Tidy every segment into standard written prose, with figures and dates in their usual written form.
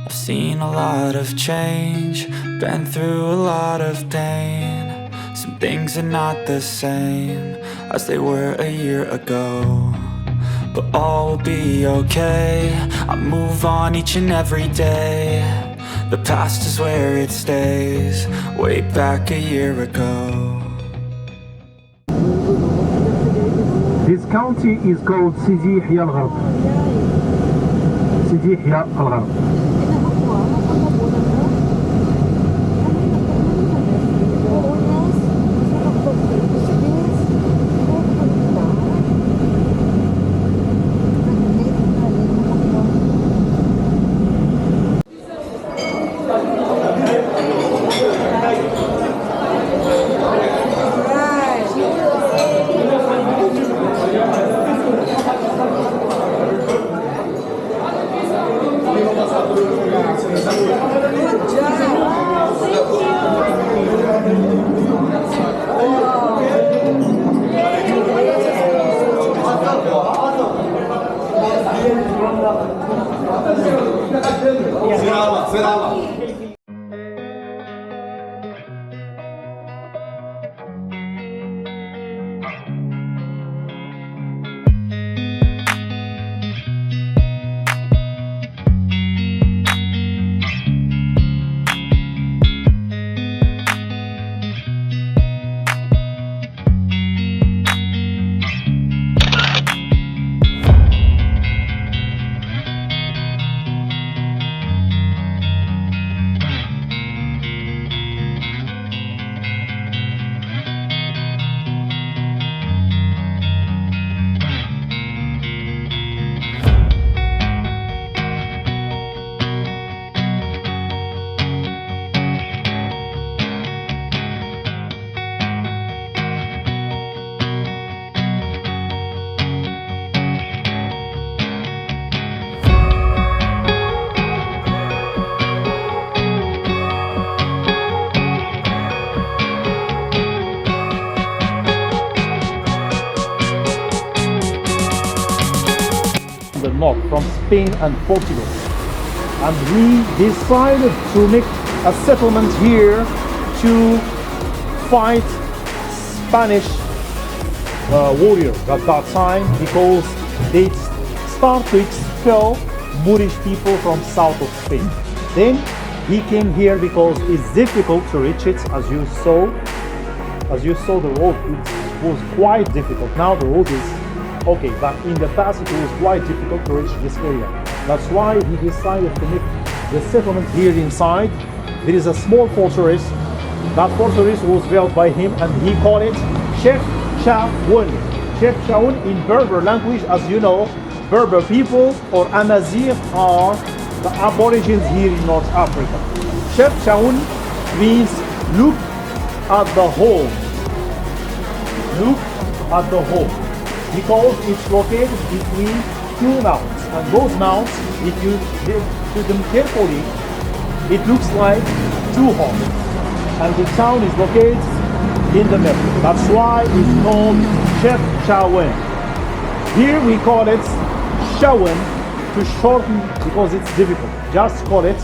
I've seen a lot of change, been through a lot of pain. Some things are not the same as they were a year ago, but all will be okay. I move on each and every day. The past is where it stays, way back a year ago. This county is called Sidi Hia al-Gharb. Sidi Hia al-Gharb. The north from Spain and Portugal, and we decided to make a settlement here to fight Spanish warriors at that time, because they start to expel Moorish people from south of Spain. Then he came here because it's difficult to reach it. As you saw the road, it was quite difficult. Now the road is okay, but in the past it was quite difficult to reach this area. That's why he decided to make the settlement here inside. There is a small fortress. That fortress was built by him, and he called it Chefchaouen. Chefchaouen in Berber language, as you know, Berber people or Amazigh are the aborigines here in North Africa. Chefchaouen means look at the home. Look at the home. Because it's located between two mountains, and those mountains, if you look to them carefully, it looks like two homes, and the town is located in the middle. That's why it's called Chefchaouen. Here we call it Chaouen to shorten, because it's difficult. Just call it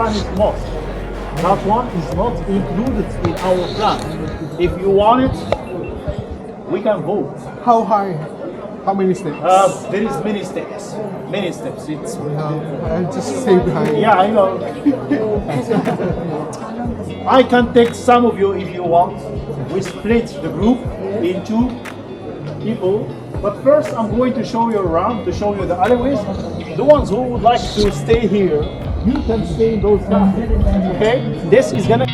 Spanish mosque. That one is not included in our plan. If you want it, we can vote. How high? How many steps? There is many steps. Many steps. It's I'll just stay behind. yeah, I know. I can take some of you if you want. We split the group into people. But first, I'm going to show you around, to show you the alleyways. The ones who would like to stay here, you can stay in those gardens. Okay? This is gonna